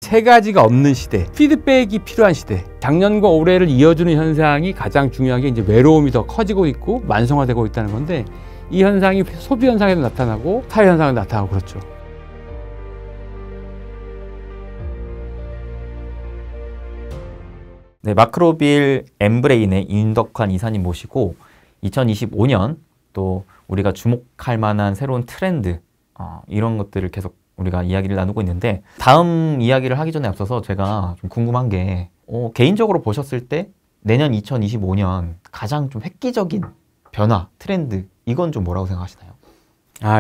세 가지가 없는 시대, 피드백이 필요한 시대, 작년과 올해를 이어주는 현상이 가장 중요한 게 이제 외로움이 더 커지고 있고 만성화되고 있다는 건데, 이 현상이 소비 현상에도 나타나고 사회 현상에도 나타나고 그렇죠. 네, 마크로빌 엠브레인의 윤덕환 이사님 모시고 2025년 또 우리가 주목할 만한 새로운 트렌드 이런 것들을 계속 우리가 이야기를 나누고 있는데, 다음 이야기를 하기 전에 앞서서 제가 좀 궁금한 게 개인적으로 보셨을 때 내년 2025년 가장 좀 획기적인 변화, 트렌드 이건 좀 뭐라고 생각하시나요?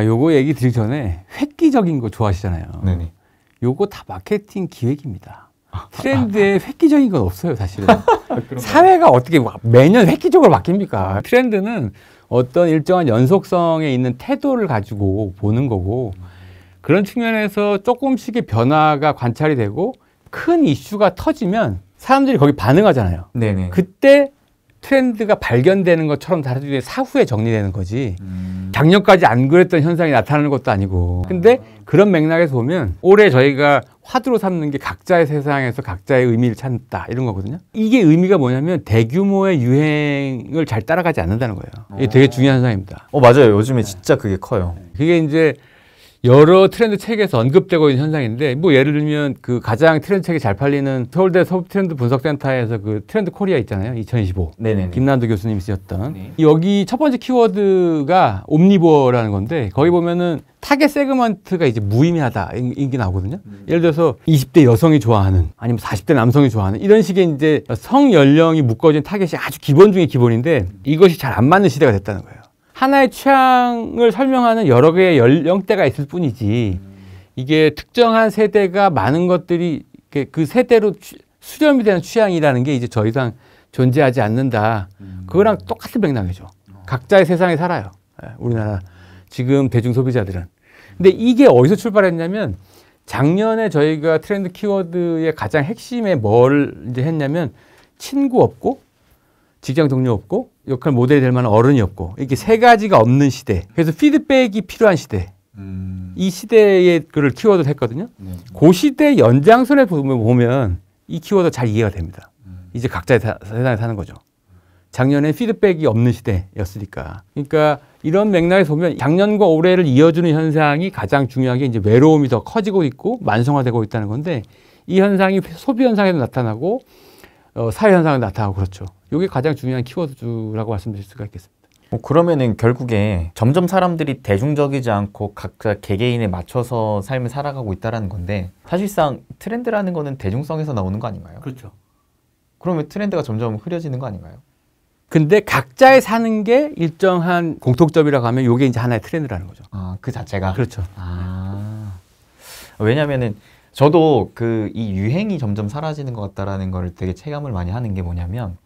요거 얘기 드리기 전에 획기적인 거 좋아하시잖아요. 네네. 요거 다 마케팅 기획입니다. 트렌드에 획기적인 건 없어요, 사실은. 사회가 어떻게 매년 획기적으로 바뀝니까? 트렌드는 어떤 일정한 연속성에 있는 태도를 가지고 보는 거고, 그런 측면에서 조금씩의 변화가 관찰이 되고 큰 이슈가 터지면 사람들이 거기 반응하잖아요. 네네. 그때 트렌드가 발견되는 것처럼 나중에 사후에 정리되는 거지. 작년까지 안 그랬던 현상이 나타나는 것도 아니고. 근데 그런 맥락에서 보면 올해 저희가 화두로 삼는 게 각자의 세상에서 각자의 의미를 찾다 이런 거거든요. 이게 의미가 뭐냐면 대규모의 유행을 잘 따라가지 않는다는 거예요. 이게 되게 중요한 현상입니다. 맞아요. 요즘에 진짜 그게 커요. 그게 이제 여러 트렌드 책에서 언급되고 있는 현상인데, 뭐 예를 들면 그 가장 트렌드 책이 잘 팔리는 서울대 소비 트렌드 분석센터에서 그 트렌드 코리아 있잖아요. 2025. 네네. 김난도 교수님이 쓰셨던. 네. 여기 첫 번째 키워드가 옴니버라는 건데, 거기 보면은 타겟 세그먼트가 이제 무의미하다 이게 나오거든요. 예를 들어서 20대 여성이 좋아하는, 아니면 40대 남성이 좋아하는 이런 식의 이제 성 연령이 묶어진 타겟이 아주 기본 중에 기본인데, 이것이 잘 안 맞는 시대가 됐다는 거예요. 하나의 취향을 설명하는 여러 개의 연령대가 있을 뿐이지, 이게 특정한 세대가 많은 것들이 그 세대로 수렴이 되는 취향이라는 게 이제 더 이상 존재하지 않는다. 그거랑 똑같은 맥락이죠. 각자의 세상에 살아요. 우리나라 지금 대중 소비자들은. 근데 이게 어디서 출발했냐면, 작년에 저희가 트렌드 키워드의 가장 핵심에 뭘 이제 했냐면, 친구 없고 직장 동료 없고 역할 모델이 될 만한 어른이 없고, 이렇게 세 가지가 없는 시대. 그래서 피드백이 필요한 시대. 이 시대의 그를 키워드를 했거든요. 그 시대 연장선에 보면 이 키워드 잘 이해가 됩니다. 이제 각자의 세상에 사는 거죠. 작년에 피드백이 없는 시대였으니까. 그러니까 이런 맥락에서 보면 작년과 올해를 이어주는 현상이 가장 중요한 게 이제 외로움이 더 커지고 있고 만성화되고 있다는 건데, 이 현상이 소비 현상에도 나타나고 사회 현상에 나타나고 그렇죠. 이게 가장 중요한 키워드라고 말씀드릴 수가 있겠습니다. 그러면은 결국에 점점 사람들이 대중적이지 않고 각자 개개인에 맞춰서 삶을 살아가고 있다는 건데, 사실상 트렌드라는 거는 대중성에서 나오는 거 아닌가요? 그렇죠. 그러면 트렌드가 점점 흐려지는 거 아닌가요? 근데 각자의 사는 게 일정한 공통점이라고 하면 이게 이제 하나의 트렌드라는 거죠. 그 자체가? 그렇죠. 왜냐면은 저도 이 유행이 점점 사라지는 것 같다라는 걸 되게 체감을 많이 하는 게 뭐냐면,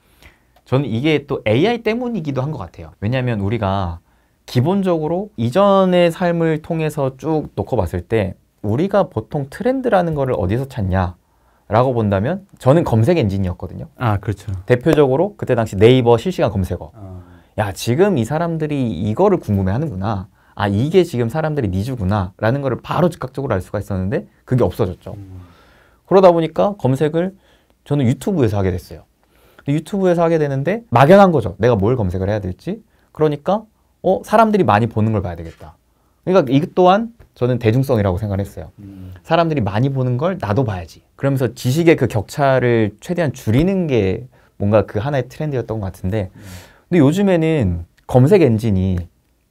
저는 이게 또 AI 때문이기도 한 것 같아요. 왜냐하면 우리가 기본적으로 이전의 삶을 통해서 쭉 놓고 봤을 때 우리가 보통 트렌드라는 거를 어디서 찾냐라고 본다면 저는 검색 엔진이었거든요. 그렇죠. 대표적으로 그때 당시 네이버 실시간 검색어. 야, 지금 이 사람들이 이거를 궁금해 하는구나. 이게 지금 사람들이 니즈구나 라는 거를 바로 즉각적으로 알 수가 있었는데, 그게 없어졌죠. 그러다 보니까 검색을 저는 유튜브에서 하게 됐어요. 유튜브에서 하게 되는데 막연한 거죠. 내가 뭘 검색을 해야 될지. 그러니까 사람들이 많이 보는 걸 봐야 되겠다. 그러니까 이것 또한 저는 대중성이라고 생각을 했어요. 사람들이 많이 보는 걸 나도 봐야지. 그러면서 지식의 그 격차를 최대한 줄이는 게 뭔가 그 하나의 트렌드였던 것 같은데, 근데 요즘에는 검색 엔진이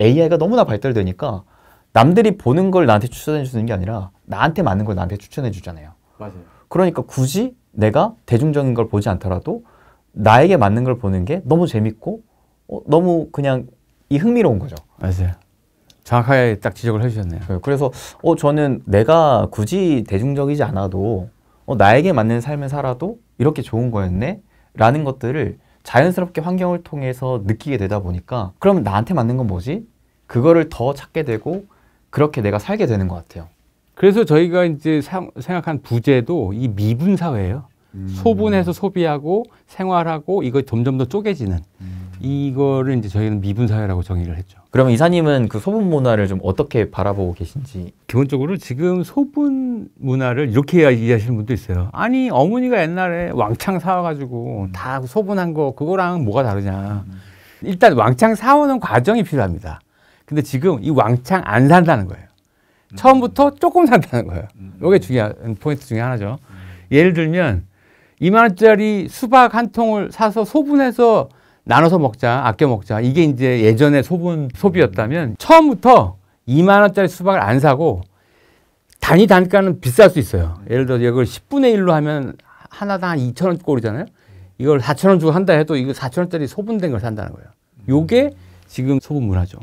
AI가 너무나 발달되니까 남들이 보는 걸 나한테 추천해 주는 게 아니라 나한테 맞는 걸 나한테 추천해 주잖아요. 맞아요. 그러니까 굳이 내가 대중적인 걸 보지 않더라도 나에게 맞는 걸 보는 게 너무 재밌고 너무 그냥 흥미로운 거죠. 맞아요. 정확하게 딱 지적을 해주셨네요. 그래서 저는 내가 굳이 대중적이지 않아도 나에게 맞는 삶을 살아도 이렇게 좋은 거였네? 라는 것들을 자연스럽게 환경을 통해서 느끼게 되다 보니까, 그러면 나한테 맞는 건 뭐지? 그거를 더 찾게 되고 그렇게 내가 살게 되는 것 같아요. 그래서 저희가 이제 생각한 부제도 이 미분 사회예요. 소분해서 소비하고 생활하고 이거 점점 더 쪼개지는. 이거를 이제 저희는 미분 사회라고 정의를 했죠. 그러면 이사님은 그 소분 문화를 좀 어떻게 바라보고 계신지? 기본적으로 지금 소분 문화를 이렇게 이해하시는 분도 있어요. 아니 어머니가 옛날에 왕창 사와가지고 다 소분한 거 그거랑 뭐가 다르냐. 일단 왕창 사오는 과정이 필요합니다. 근데 지금 이 왕창 안 산다는 거예요. 처음부터 조금 산다는 거예요. 이게 중요한 포인트 중에 하나죠. 예를 들면 2만 원짜리 수박 한 통을 사서 소분해서 나눠서 먹자, 아껴 먹자. 이게 이제 예전에 소분 소비였다면 처음부터 2만 원짜리 수박을 안 사고 단위 단가는 비쌀 수 있어요. 예를 들어 이걸 10분의 1로 하면 하나당 한 2천 원 꼴이잖아요. 이걸 4천 원 주고 한다 해도 이거 4천 원짜리 소분된 걸 산다는 거예요. 요게 지금 소분 문화죠.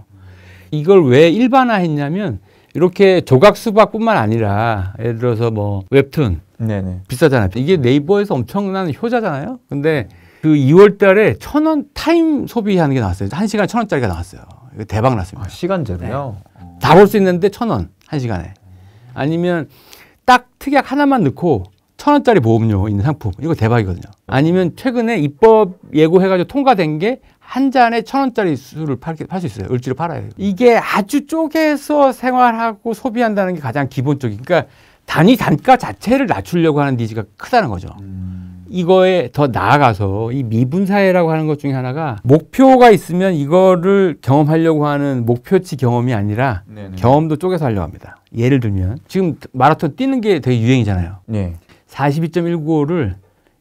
이걸 왜 일반화했냐면 이렇게 조각 수박뿐만 아니라 예를 들어서 뭐 웹툰 네네. 비싸잖아요. 이게 네이버에서 엄청난 효자잖아요. 근데 그 2월 달에 1,000원 타임 소비하는 게 나왔어요. 1시간에 1,000원짜리가 나왔어요. 이거 대박 났습니다. 시간제로요? 다 볼 수 있는데 1,000원 1시간에. 아니면 딱 특약 하나만 넣고 1,000원짜리 보험료 있는 상품. 이거 대박이거든요. 아니면 최근에 입법 예고해가지고 통과된 게 한 잔에 1,000원짜리 술을 팔 수 있어요. 을지로 팔아요. 이게 아주 쪼개서 생활하고 소비한다는 게 가장 기본적인. 그러니까 단위 단가 자체를 낮추려고 하는 니즈가 크다는 거죠. 이거에 더 나아가서 이 미분사회라고 하는 것 중에 하나가 목표가 있으면 이거를 경험하려고 하는 목표치 경험이 아니라 네네. 경험도 쪼개서 하려고 합니다. 예를 들면 지금 마라톤 뛰는 게 되게 유행이잖아요. 네. 42.195를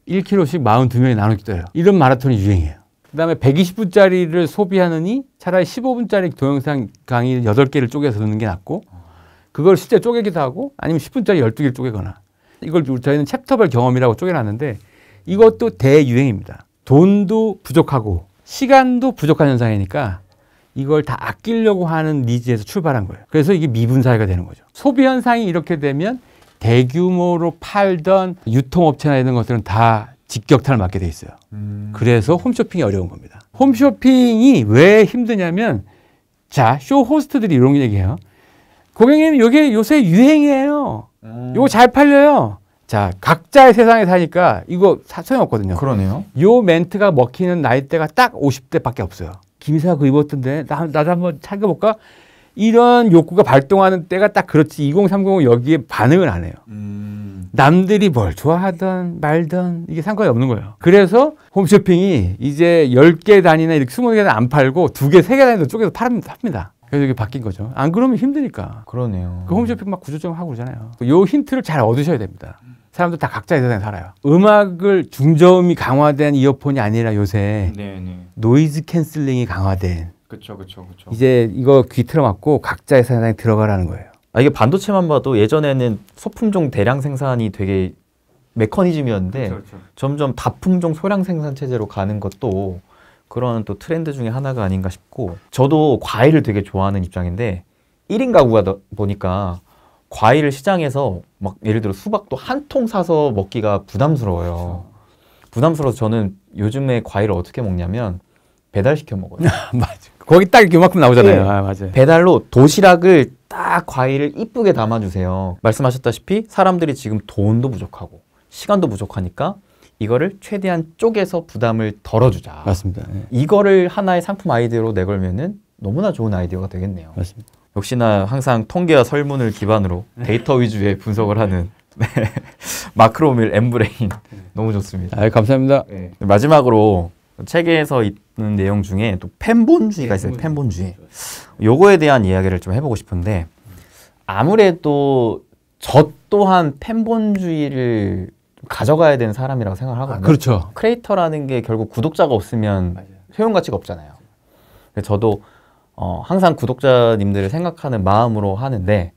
1km씩 42명이 나눠 뛰어요. 이런 마라톤이 유행이에요. 그 다음에 120분짜리를 소비하느니 차라리 15분짜리 동영상 강의 8개를 쪼개서 듣는 게 낫고 그걸 실제 쪼개기도 하고 아니면 10분짜리 12개를 쪼개거나 이걸 저희는 챕터별 경험이라고 쪼개놨는데 이것도 대유행입니다. 돈도 부족하고 시간도 부족한 현상이니까 이걸 다 아끼려고 하는 니즈에서 출발한 거예요. 그래서 이게 미분사회가 되는 거죠. 소비 현상이 이렇게 되면 대규모로 팔던 유통업체나 이런 것들은 다 직격탄을 맞게 돼 있어요. 그래서 홈쇼핑이 어려운 겁니다. 홈쇼핑이 왜 힘드냐면 자, 쇼 호스트들이 이런 얘기해요. 고객님, 이게 요새 유행이에요. 이거 잘 팔려요. 자, 각자의 세상에 사니까 이거 소용없거든요. 그러네요. 요 멘트가 먹히는 나이대가 딱 50대밖에 없어요. 김이사가 그거 입었던데 나도 한번 찾아볼까? 이런 욕구가 발동하는 때가 딱 그렇지. 2030은 여기에 반응을 안 해요. 남들이 뭘 좋아하든 말든 이게 상관이 없는 거예요. 그래서 홈쇼핑이 이제 10개 단위나 이렇게 20개 안 팔고 2개, 3개 단위로 쪼개서 팝니다. 그래서 이게 바뀐 거죠. 안 그러면 힘드니까. 그러네요. 그 홈쇼핑 막 구조조정하고 그러잖아요. 요 힌트를 잘 얻으셔야 됩니다. 사람들 다 각자의 세상에 살아요. 음악을 중저음이 강화된 이어폰이 아니라 요새 네네. 노이즈 캔슬링이 강화된 그쵸. 이제 이거 귀 틀어막고 각자의 세상에 들어가라는 거예요. 아, 이게 반도체만 봐도 예전에는 소품종 대량 생산이 되게 메커니즘이었는데 그렇죠. 점점 다품종 소량 생산 체제로 가는 것도 그런 또 트렌드 중에 하나가 아닌가 싶고 저도 과일을 되게 좋아하는 입장인데 1인 가구가 보니까 과일을 시장에서 막 예를 들어 수박도 한 통 사서 먹기가 부담스러워요. 부담스러워서 저는 요즘에 과일을 어떻게 먹냐면 배달시켜 먹어요. 맞아. 거기 딱 이만큼 나오잖아요. 네. 아, 맞아요. 배달로 도시락을 딱 과일을 이쁘게 담아주세요. 말씀하셨다시피 사람들이 지금 돈도 부족하고 시간도 부족하니까 이거를 최대한 쪼개서 부담을 덜어주자. 맞습니다. 네. 이거를 하나의 상품 아이디어로 내걸면은 너무나 좋은 아이디어가 되겠네요. 맞습니다. 역시나 항상 통계와 설문을 기반으로 데이터 위주의 분석을 하는 마크로밀 엠브레인 너무 좋습니다. 아, 감사합니다. 네. 마지막으로 책에서 있는 내용 중에 또 팬본주의가 있어요. 팬본주의. 요거에 대한 이야기를 좀 해보고 싶은데 아무래도 저 또한 팬본주의를 가져가야 되는 사람이라고 생각을 하거든요. 그렇죠. 크리에이터라는 게 결국 구독자가 없으면 소용가치가 없잖아요. 그래서 저도 항상 구독자님들을 생각하는 마음으로 하는데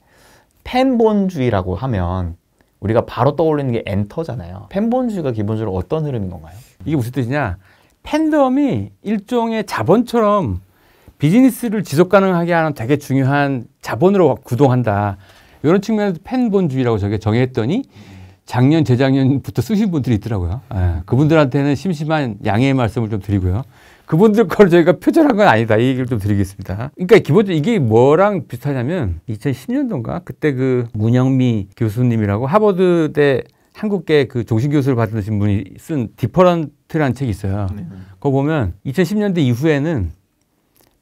팬본주의라고 하면 우리가 바로 떠올리는 게 엔터잖아요. 팬본주의가 기본적으로 어떤 흐름인 건가요? 이게 무슨 뜻이냐? 팬덤이 일종의 자본처럼 비즈니스를 지속 가능하게 하는 되게 중요한 자본으로 구동한다. 이런 측면에서 팬본주의라고 저게 정의했더니 작년, 재작년부터 쓰신 분들이 있더라고요. 예, 그분들한테는 심심한 양해의 말씀을 좀 드리고요. 그분들 걸 저희가 표절한 건 아니다. 이 얘기를 좀 드리겠습니다. 그러니까 기본적으로 이게 뭐랑 비슷하냐면 2010년도인가? 그때 그 문영미 교수님이라고 하버드대 한국계 그 종신 교수를 받으신 분이 쓴 디퍼런트라는 책이 있어요. 그거 보면 2010년대 이후에는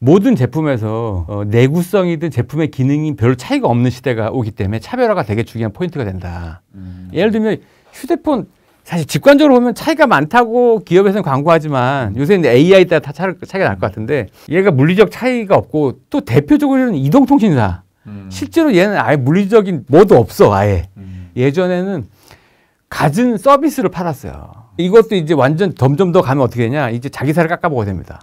모든 제품에서 내구성이든 제품의 기능이 별로 차이가 없는 시대가 오기 때문에 차별화가 되게 중요한 포인트가 된다. 예를 들면 휴대폰 사실 직관적으로 보면 차이가 많다고 기업에서는 광고하지만 요새는 AI에 따라 다 차이가 날 것 같은데 얘가 물리적 차이가 없고 또 대표적으로는 이동통신사. 실제로 얘는 아예 물리적인 뭐도 없어 아예. 예전에는 갖은 서비스를 팔았어요. 이것도 이제 완전 점점 더 가면 어떻게 되냐. 이제 자기 살을 깎아먹어야 됩니다.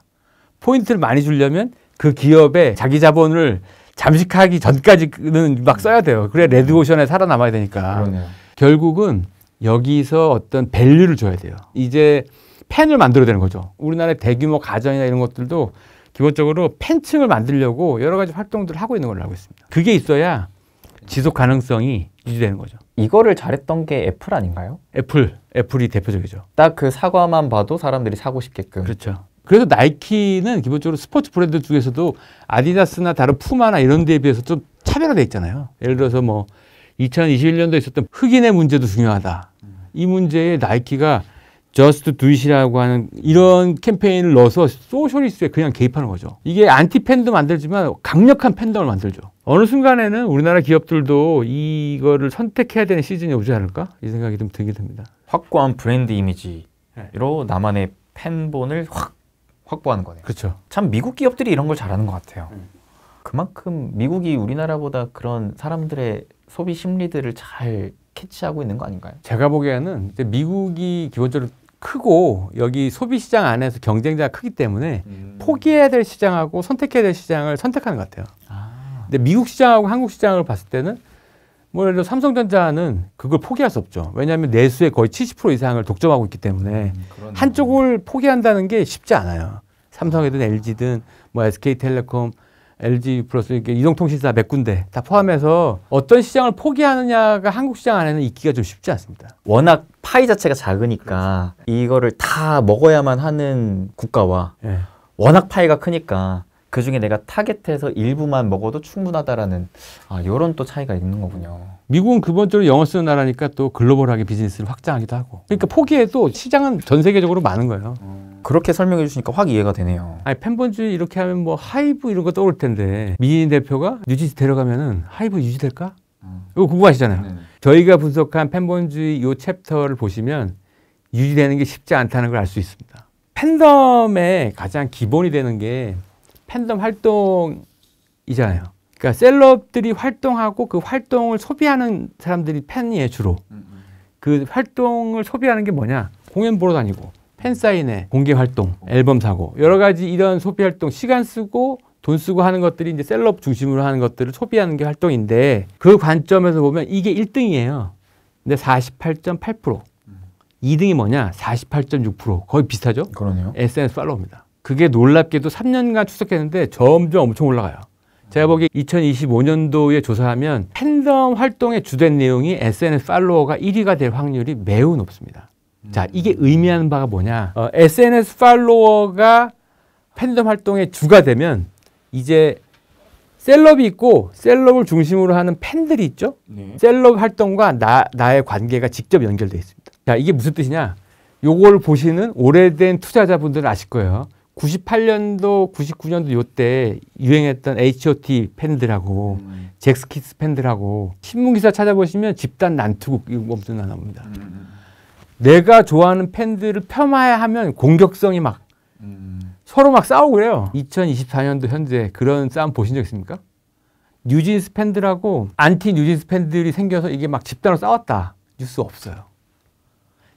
포인트를 많이 주려면 그 기업의 자기 자본을 잠식하기 전까지는 막 써야 돼요. 그래야 레드오션에 살아남아야 되니까. 그러네요. 결국은 여기서 어떤 밸류를 줘야 돼요. 이제 펜을 만들어야 되는 거죠. 우리나라의 대규모 가전이나 이런 것들도 기본적으로 펜층을 만들려고 여러 가지 활동들을 하고 있는 걸로 알고 있습니다. 그게 있어야 지속 가능성이 유지되는 거죠. 이거를 잘했던 게 애플 아닌가요? 애플이 대표적이죠. 딱 그 사과만 봐도 사람들이 사고 싶게끔. 그렇죠. 그래서 나이키는 기본적으로 스포츠 브랜드 중에서도 아디다스나 다른 푸마나 이런 데에 비해서 좀 차별화돼 있잖아요. 예를 들어서 뭐 2021년도에 있었던 흑인의 문제도 중요하다. 이 문제에 나이키가 Just Do It이라고 하는 이런 캠페인을 넣어서 소셜 이슈에 그냥 개입하는 거죠. 이게 안티 팬도 만들지만 강력한 팬덤을 만들죠. 어느 순간에는 우리나라 기업들도 이거를 선택해야 되는 시즌이 오지 않을까? 이 생각이 좀 들게 됩니다. 확고한 브랜드 이미지로 나만의 팬본을 확보하는 거네요. 그렇죠. 참 미국 기업들이 이런 걸 잘하는 것 같아요. 그만큼 미국이 우리나라보다 그런 사람들의 소비 심리들을 잘 캐치하고 있는 거 아닌가요? 제가 보기에는 이제 미국이 기본적으로 크고 여기 소비 시장 안에서 경쟁자가 크기 때문에 포기해야 될 시장하고 선택해야 될 시장을 선택하는 것 같아요. 근데 미국 시장하고 한국 시장을 봤을 때는 뭐 예를 들어 삼성전자는 그걸 포기할 수 없죠. 왜냐하면 내수의 거의 70% 이상을 독점하고 있기 때문에 한쪽을 포기한다는 게 쉽지 않아요. 삼성이든 LG든 뭐 SK텔레콤, LG 플러스 이렇게 이동통신사 몇 군데 다 포함해서 어떤 시장을 포기하느냐가 한국 시장 안에는 있기가 좀 쉽지 않습니다. 워낙 파이 자체가 작으니까 이거를 다 먹어야만 하는 국가와 네. 워낙 파이가 크니까 그중에 내가 타겟해서 일부만 먹어도 충분하다라는 이런 또 차이가 있는 거군요. 미국은 기본적으로 영어 쓰는 나라니까 또 글로벌하게 비즈니스를 확장하기도 하고 그러니까 포기해도 시장은 전 세계적으로 많은 거예요. 그렇게 설명해 주시니까 확 이해가 되네요. 아니 팬본주의 이렇게 하면 뭐 하이브 이런 거 떠올 텐데 미인 대표가 뉴진스 데려가면은 하이브 유지될까? 이거 궁금하시잖아요. 저희가 분석한 팬본주의 이 챕터를 보시면 유지되는 게 쉽지 않다는 걸 알 수 있습니다. 팬덤의 가장 기본이 되는 게 팬덤 활동이잖아요. 그러니까 셀럽들이 활동하고 그 활동을 소비하는 사람들이 팬이에요, 주로. 그 활동을 소비하는 게 뭐냐? 공연 보러 다니고, 팬사인회, 공개 활동, 앨범 사고, 여러 가지 이런 소비 활동, 시간 쓰고 돈 쓰고 하는 것들이 이제 셀럽 중심으로 하는 것들을 소비하는 게 활동인데 그 관점에서 보면 이게 1등이에요. 근데 48.8%. 2등이 뭐냐? 48.6%. 거의 비슷하죠? 그러네요. SNS 팔로우입니다. 그게 놀랍게도 3년간 추적했는데 점점 엄청 올라가요. 제가 보기에 2025년도에 조사하면 팬덤 활동의 주된 내용이 SNS 팔로워가 1위가 될 확률이 매우 높습니다. 자, 이게 의미하는 바가 뭐냐? SNS 팔로워가 팬덤 활동의 주가 되면 이제 셀럽이 있고 셀럽을 중심으로 하는 팬들이 있죠? 네. 셀럽 활동과 나의 관계가 직접 연결되어 있습니다. 자, 이게 무슨 뜻이냐? 요걸 보시는 오래된 투자자분들은 아실 거예요. 98년도, 99년도 요때 유행했던 H.O.T 팬들하고 잭스키스 팬들하고 신문기사 찾아보시면 집단 난투극 이거 엄청 나옵니다. 내가 좋아하는 팬들을 폄하하면 공격성이 막 서로 막 싸우고 그래요. 2024년도 현재 그런 싸움 보신 적 있습니까? 뉴진스 팬들하고 안티 뉴진스 팬들이 생겨서 이게 막 집단으로 싸웠다. 뉴스 없어요.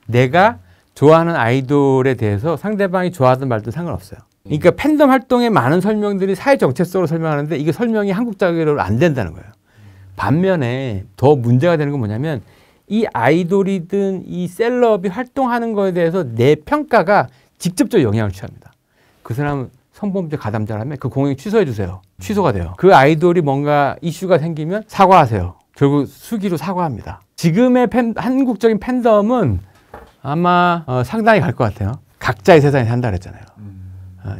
내가 좋아하는 아이돌에 대해서 상대방이 좋아하든 말든 상관없어요. 그러니까 팬덤 활동의 많은 설명들이 사회 정체성으로 설명하는데 이게 설명이 한국적으로 안 된다는 거예요. 반면에 더 문제가 되는 건 뭐냐면 이 아이돌이든 이 셀럽이 활동하는 거에 대해서 내 평가가 직접적으로 영향을 취합니다. 그 사람은 성범죄 가담자라면 그 공연 취소해 주세요. 취소가 돼요. 그 아이돌이 뭔가 이슈가 생기면 사과하세요. 결국 수기로 사과합니다. 지금의 한국적인 팬덤은 아마 상당히 갈 것 같아요. 각자의 세상에 산다 그랬잖아요.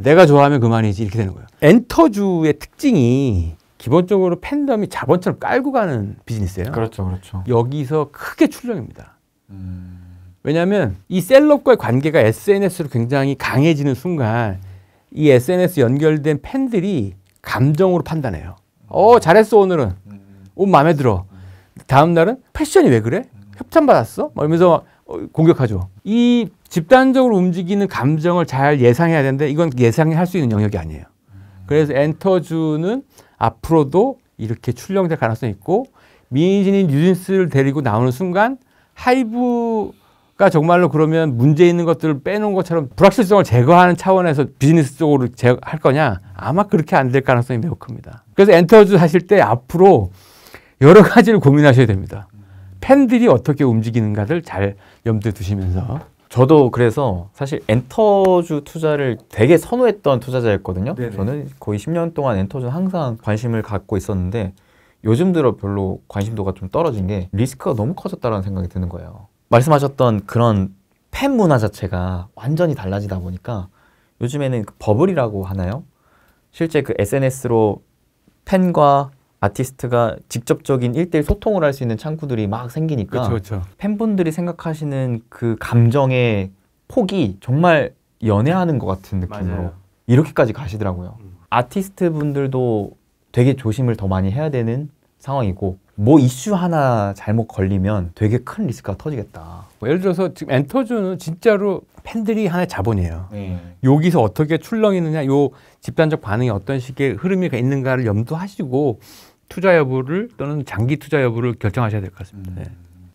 내가 좋아하면 그만이지 이렇게 되는 거예요. 엔터주의 특징이 기본적으로 팬덤이 자본처럼 깔고 가는 비즈니스예요. 그렇죠, 그렇죠. 여기서 크게 출렁입니다. 왜냐하면 이 셀럽과의 관계가 SNS로 굉장히 강해지는 순간 이 SNS 연결된 팬들이 감정으로 판단해요. 잘했어 오늘은. 옷 마음에 들어. 다음 날은 패션이 왜 그래? 협찬받았어? 이러면서 공격하죠. 이 집단적으로 움직이는 감정을 잘 예상해야 되는데 이건 예상할 수 있는 영역이 아니에요. 그래서 엔터주는 앞으로도 이렇게 출렁될 가능성이 있고 미인신인 뉴진스를 데리고 나오는 순간 하이브가 정말로 그러면 문제 있는 것들을 빼놓은 것처럼 불확실성을 제거하는 차원에서 비즈니스 쪽으로 할 거냐? 아마 그렇게 안 될 가능성이 매우 큽니다. 그래서 엔터주 하실 때 앞으로 여러 가지를 고민하셔야 됩니다. 팬들이 어떻게 움직이는가를 잘 염두에 두시면서. 저도 그래서 사실 엔터주 투자를 되게 선호했던 투자자였거든요. 네네. 저는 거의 10년 동안 엔터주 항상 관심을 갖고 있었는데 요즘 들어 별로 관심도가 좀 떨어진 게 리스크가 너무 커졌다는 생각이 드는 거예요. 말씀하셨던 그런 팬 문화 자체가 완전히 달라지다 보니까 요즘에는 그 버블이라고 하나요? 실제 그 SNS로 팬과 아티스트가 직접적인 1대1 소통을 할 수 있는 창구들이 막 생기니까 그쵸. 팬분들이 생각하시는 그 감정의 폭이 정말 연애하는 것 같은 느낌으로 맞아요. 이렇게까지 가시더라고요. 아티스트 분들도 되게 조심을 더 많이 해야 되는 상황이고 뭐 이슈 하나 잘못 걸리면 되게 큰 리스크가 터지겠다. 예를 들어서 지금 엔터주는 진짜로 팬들이 하나의 자본이에요. 여기서 어떻게 출렁이느냐, 요 집단적 반응이 어떤 식의 흐름이 있는가를 염두하시고 투자 여부를 또는 장기 투자 여부를 결정하셔야 될 것 같습니다. 네.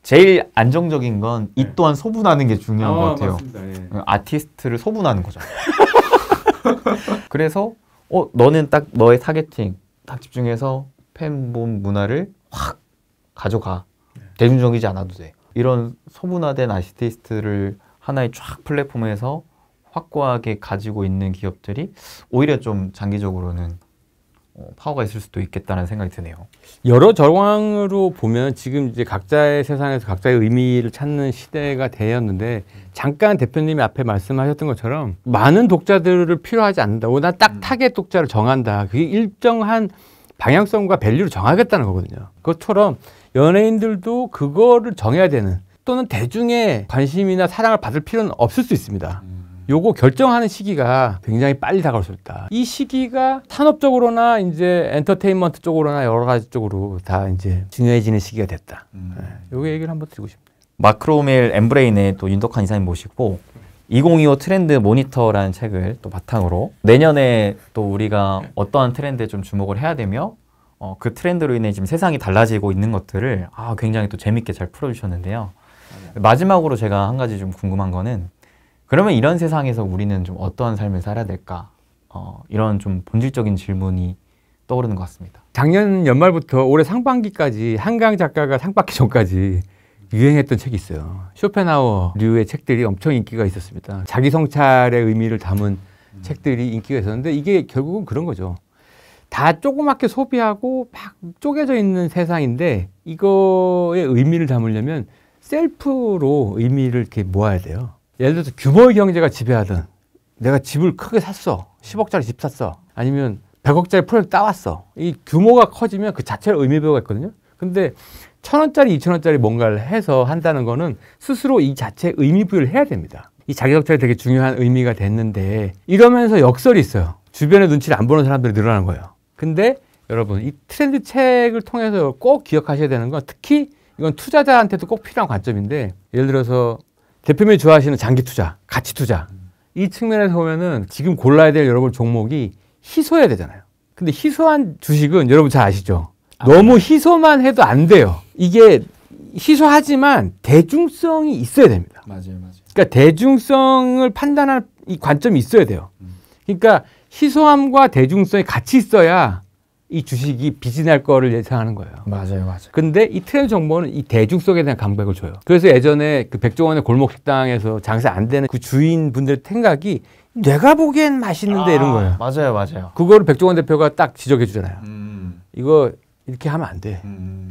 제일 안정적인 건 이 또한 소분하는 게 중요한 것 같아요. 맞습니다. 아티스트를 소분하는 거죠. 그래서 너는 딱 너의 타겟팅 딱 집중해서 팬본 문화를 확 가져가. 대중적이지 않아도 돼. 이런 소분화된 아티스트를 하나의 쫙 플랫폼에서 확고하게 가지고 있는 기업들이 오히려 좀 장기적으로는 파워가 있을 수도 있겠다는 생각이 드네요. 여러 정황으로 보면 지금 이제 각자의 세상에서 각자의 의미를 찾는 시대가 되었는데 잠깐 대표님이 앞에 말씀하셨던 것처럼 많은 독자들을 필요하지 않는다. 난 딱 타겟 독자를 정한다. 그게 일정한 방향성과 밸류를 정하겠다는 거거든요. 그것처럼 연예인들도 그거를 정해야 되는 또는 대중의 관심이나 사랑을 받을 필요는 없을 수 있습니다. 요거 결정하는 시기가 굉장히 빨리 다가올 수 있다. 이 시기가 산업적으로나 이제 엔터테인먼트 쪽으로나 여러 가지 쪽으로 다 이제 중요해지는 시기가 됐다. 요거 얘기를 한번 드리고 싶네요. 마크로메일 엠브레인의 또 윤덕한 이사님 모시고 2025 트렌드 모니터라는 책을 또 바탕으로 내년에 또 우리가 어떠한 트렌드에 좀 주목을 해야 되며 그 트렌드로 인해 지금 세상이 달라지고 있는 것들을 굉장히 또 재밌게 잘 풀어주셨는데요. 마지막으로 제가 한 가지 좀 궁금한 거는 그러면 이런 세상에서 우리는 좀 어떠한 삶을 살아야 될까? 이런 좀 본질적인 질문이 떠오르는 것 같습니다. 작년 연말부터 올해 상반기까지 한강 작가가 상 받기 전까지 유행했던 책이 있어요. 쇼펜하우어류의 책들이 엄청 인기가 있었습니다. 자기 성찰의 의미를 담은 책들이 인기가 있었는데 이게 결국은 그런 거죠. 다 조그맣게 소비하고 막 쪼개져 있는 세상인데 이거의 의미를 담으려면 셀프로 의미를 이렇게 모아야 돼요. 예를 들어서 규모의 경제가 지배하든 내가 집을 크게 샀어. 10억짜리 집 샀어. 아니면 100억짜리 프로젝트 따왔어. 이 규모가 커지면 그 자체로 의미부여가 있거든요. 근데 1,000원짜리, 2,000원짜리 뭔가를 해서 한다는 거는 스스로 이 자체에 의미부여를 해야 됩니다. 이 자기성찰이 되게 중요한 의미가 됐는데 이러면서 역설이 있어요. 주변의 눈치를 안 보는 사람들이 늘어나는 거예요. 근데 여러분 이 트렌드 책을 통해서 꼭 기억하셔야 되는 건 특히 이건 투자자한테도 꼭 필요한 관점인데 예를 들어서 대표님이 좋아하시는 장기 투자, 가치 투자 이 측면에서 보면은 지금 골라야 될 여러분 종목이 희소해야 되잖아요. 근데 희소한 주식은 여러분 잘 아시죠? 너무 희소만 해도 안 돼요. 이게 희소하지만 대중성이 있어야 됩니다. 맞아요. 그러니까 대중성을 판단할 이 관점이 있어야 돼요. 그러니까 희소함과 대중성이 같이 있어야 이 주식이 빛이 날 거를 예상하는 거예요. 맞아요. 근데 이 트렌드 정보는 이 대중성에 대한 감각을 줘요. 그래서 예전에 그 백종원의 골목식당에서 장사 안 되는 그 주인분들의 생각이 내가 보기엔 맛있는데 이런 거예요. 맞아요. 그거를 백종원 대표가 딱 지적해 주잖아요. 이거 이렇게 하면 안 돼.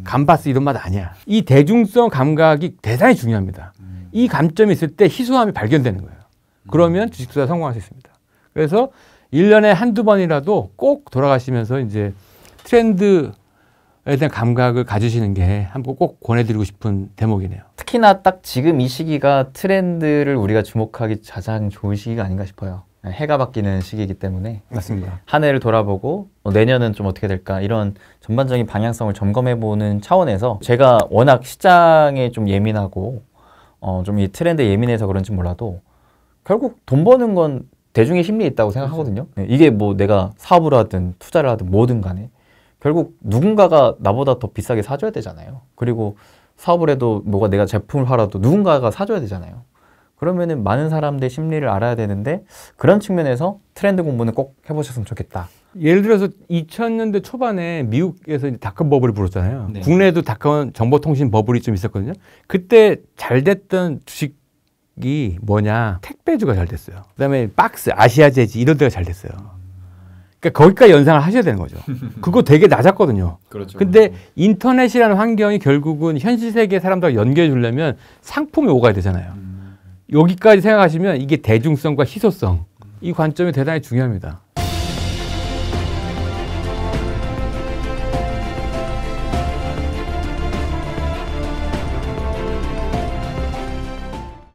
감바스 이런 맛 아니야. 이 대중성 감각이 대단히 중요합니다. 이 감점이 있을 때 희소함이 발견되는 거예요. 그러면 주식 투자 성공할 수 있습니다. 그래서 1년에 한두 번이라도 꼭 돌아가시면서 이제 트렌드 대한 감각을 가지시는 게 한번 꼭 권해드리고 싶은 대목이네요. 특히나 딱 지금 이 시기가 트렌드를 우리가 주목하기 가장 좋은 시기가 아닌가 싶어요. 해가 바뀌는 시기이기 때문에 맞습니다. 한 해를 돌아보고 내년은 좀 어떻게 될까 이런 전반적인 방향성을 점검해보는 차원에서 제가 워낙 시장에 좀 예민하고 좀 이 트렌드에 예민해서 그런지 몰라도 결국 돈 버는 건 대중의 심리에 있다고 생각하거든요. 이게 뭐 내가 사업을 하든 투자를 하든 뭐든 간에 결국 누군가가 나보다 더 비싸게 사줘야 되잖아요. 그리고 사업을 해도 뭐가 내가 제품을 팔아도 누군가가 사줘야 되잖아요. 그러면은 많은 사람들의 심리를 알아야 되는데 그런 측면에서 트렌드 공부는 꼭 해보셨으면 좋겠다. 예를 들어서 2000년대 초반에 미국에서 이제 닷컴 버블이 불었잖아요. 네. 국내에도 닷컴 정보통신 버블이 좀 있었거든요. 그때 잘 됐던 주식이 뭐냐? 택배주가 잘 됐어요. 그다음에 박스, 아시아제지 이런 데가 잘 됐어요. 그러니까 거기까지 연상을 하셔야 되는 거죠. 그거 되게 낮았거든요. 그렇죠. 근데 인터넷이라는 환경이 결국은 현실 세계 사람들과 연결해 주려면 상품이 오가야 되잖아요. 여기까지 생각하시면 이게 대중성과 희소성 이 관점이 대단히 중요합니다.